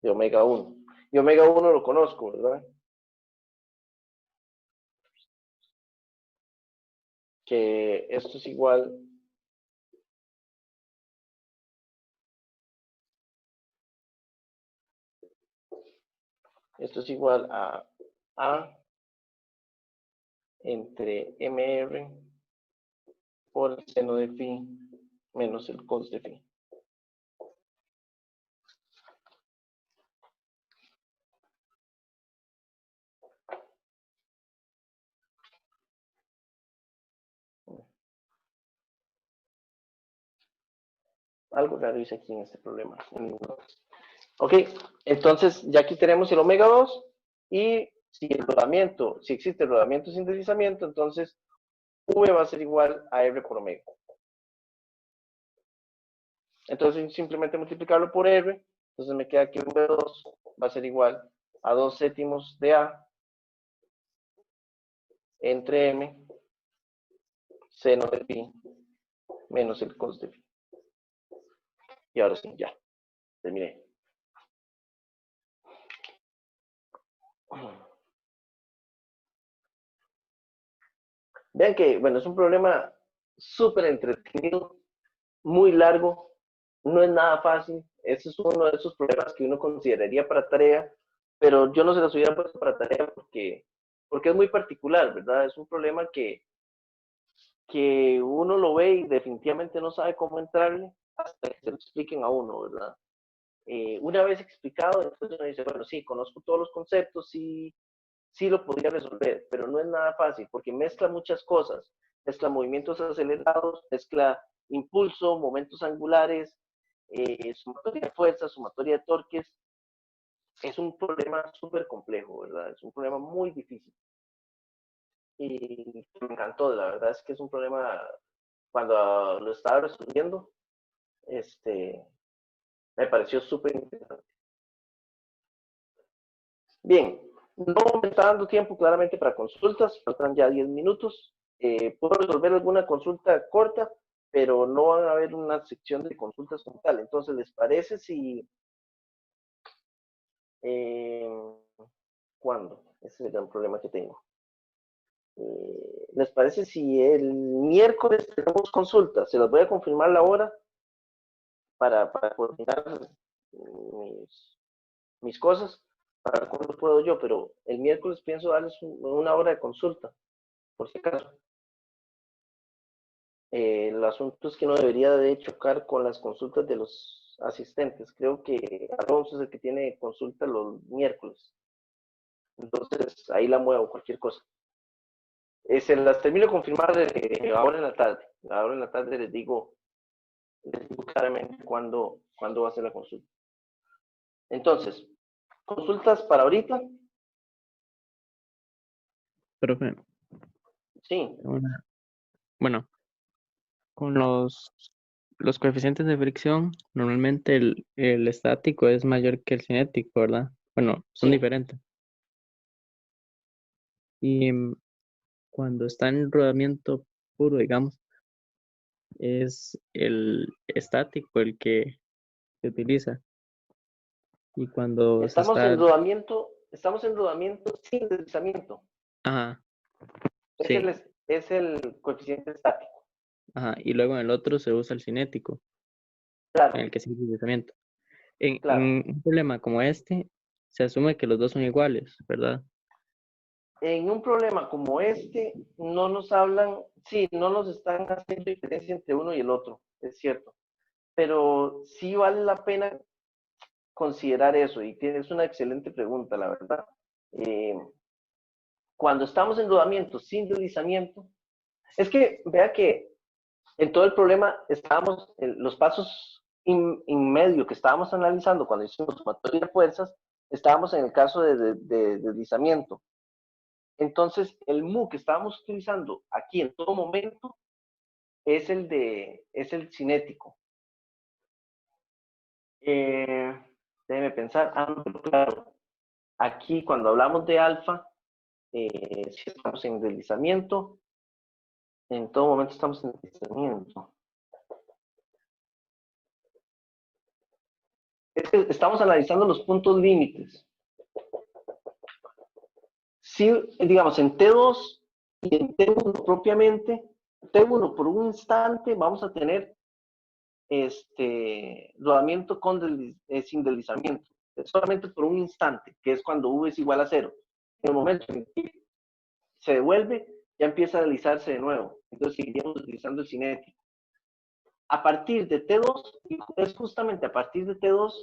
de omega 1. Y omega 1 lo conozco, ¿verdad? Que esto es igual a A entre MR por el seno de phi menos el cos de phi. Algo raro hice aquí en este problema. Ok, entonces ya aquí tenemos el omega 2 y si existe el rodamiento sin deslizamiento, entonces V va a ser igual a R por omega. Entonces simplemente multiplicarlo por R, entonces me queda que V2 va a ser igual a 2 séptimos de A entre M seno de pi menos el cos de pi. Y ahora sí, ya, terminé. Vean que, bueno, es un problema súper entretenido, muy largo, no es nada fácil. Ese es uno de esos problemas que uno consideraría para tarea, pero yo no se los hubiera puesto para tarea porque es muy particular, ¿verdad? Es un problema que uno lo ve y definitivamente no sabe cómo entrarle hasta que se lo expliquen a uno, ¿verdad? Una vez explicado, entonces uno dice, bueno, sí, conozco todos los conceptos, sí, sí lo podría resolver, pero no es nada fácil porque mezcla muchas cosas, mezcla movimientos acelerados, mezcla impulso, momentos angulares, sumatoria de fuerzas, sumatoria de torques. Es un problema súper complejo, ¿verdad? Es un problema muy difícil. Y me encantó, la verdad es que es un problema, cuando lo estaba resolviendo, me pareció súper interesante. Bien, no me está dando tiempo claramente para consultas, faltan ya 10 minutos. Puedo resolver alguna consulta corta, pero no van a haber una sección de consultas como tal. Entonces, ¿les parece si... eh, ¿cuándo? Ese es el gran problema que tengo. ¿Les parece si el miércoles tenemos consultas? Se las voy a confirmar la hora para coordinar mis cosas, para cuándo puedo yo, pero el miércoles pienso darles una hora de consulta, por si acaso. El asunto es que no debería de chocar con las consultas de los asistentes. Creo que Alonso es el que tiene consulta los miércoles. Entonces, ahí la muevo, cualquier cosa. Se las termino de confirmar ahora en la tarde. Ahora en la tarde les digo claramente cuándo va a ser la consulta. Entonces, consultas para ahorita. Profe, Sí, bueno, con los coeficientes de fricción, normalmente el estático es mayor que el cinético, ¿verdad? Bueno, son sí. diferentes. Y cuando está en rodamiento puro, digamos, es el estático el que se utiliza. Y cuando se Estamos en está, rodamiento sin deslizamiento. ajá, Es sí, es el coeficiente estático. ajá, y luego en el otro se usa el cinético, en Claro, el que sí hay deslizamiento. En claro. un problema como este, se asume que los dos son iguales, ¿verdad? En un problema como este, no nos hablan, sí, no nos están haciendo diferencia entre uno y el otro, es cierto. Pero sí vale la pena considerar eso, y es una excelente pregunta, la verdad. Eh, Cuando estamos en rodamiento sin deslizamiento, es que vea que en todo el problema estábamos, en los pasos en medio que estábamos analizando cuando hicimos sumatoria de fuerzas, estábamos en el caso de deslizamiento. Entonces, el mu que estábamos utilizando aquí en todo momento es es el cinético. Déjeme pensar, no, claro, aquí cuando hablamos de alfa, si estamos en deslizamiento, en todo momento estamos en deslizamiento. Es que estamos analizando los puntos límites. Si, digamos, en T2 y en T1 propiamente, T1 por un instante vamos a tener rodamiento sin deslizamiento, solamente por un instante, que es cuando V es igual a 0. En el momento en que se devuelve, ya empieza a deslizarse de nuevo. Entonces seguiríamos utilizando el cinético. A partir de T2, es justamente a partir de T2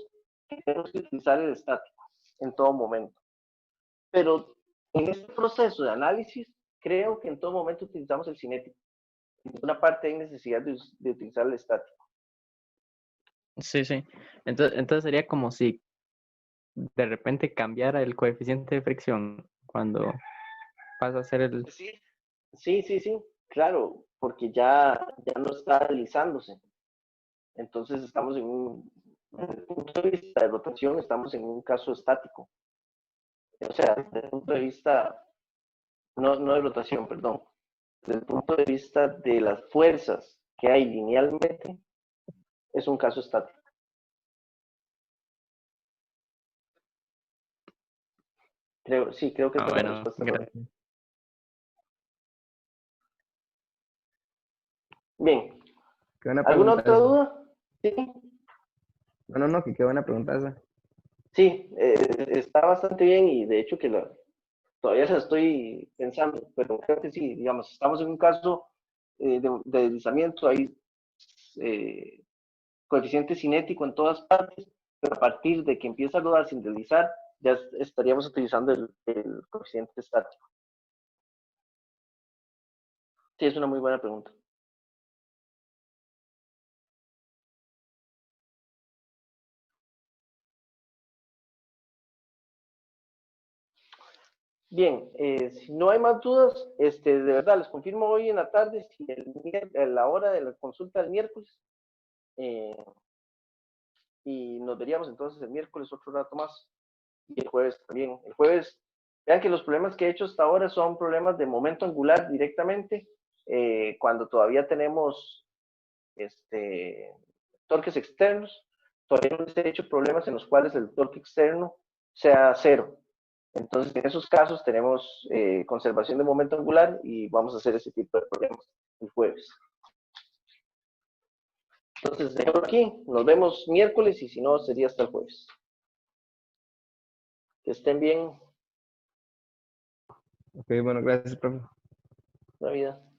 que tenemos que utilizar el estático en todo momento. Pero en este proceso de análisis, creo que en todo momento utilizamos el cinético. En ninguna parte hay necesidad de utilizar el estático. Sí, sí. Entonces sería como si de repente cambiara el coeficiente de fricción cuando pasa a ser el... Sí, sí, sí, sí, claro, porque ya no está deslizándose. Entonces estamos desde el punto de vista de rotación, estamos en un caso estático. O sea, desde el punto de vista, no de rotación, perdón, desde el punto de vista de las fuerzas que hay linealmente, es un caso estático. Creo que Ah, esta es la bueno, respuesta correcta. gracias. Bien, Qué buena ¿alguna pregunta otra esa. duda? Sí, No, que qué buena pregunta esa. sí, está bastante bien y de hecho que todavía se la estoy pensando, pero creo que sí, digamos, estamos en un caso de deslizamiento, hay coeficiente cinético en todas partes, pero a partir de que empieza a rodar sin deslizar, ya estaríamos utilizando el coeficiente estático. Sí, es una muy buena pregunta. Bien, si no hay más dudas, de verdad, les confirmo hoy en la tarde si la hora de la consulta del miércoles, y nos veríamos entonces el miércoles otro rato más. y el jueves también. El jueves, vean que los problemas que he hecho hasta ahora son problemas de momento angular directamente, cuando todavía tenemos torques externos, todavía no les he hecho problemas en los cuales el torque externo sea cero. Entonces, en esos casos tenemos conservación de momento angular y vamos a hacer ese tipo de problemas el jueves. Entonces, dejo aquí, nos vemos miércoles y si no, sería hasta el jueves. Que estén bien, Ok, bueno, gracias, profe. la vida.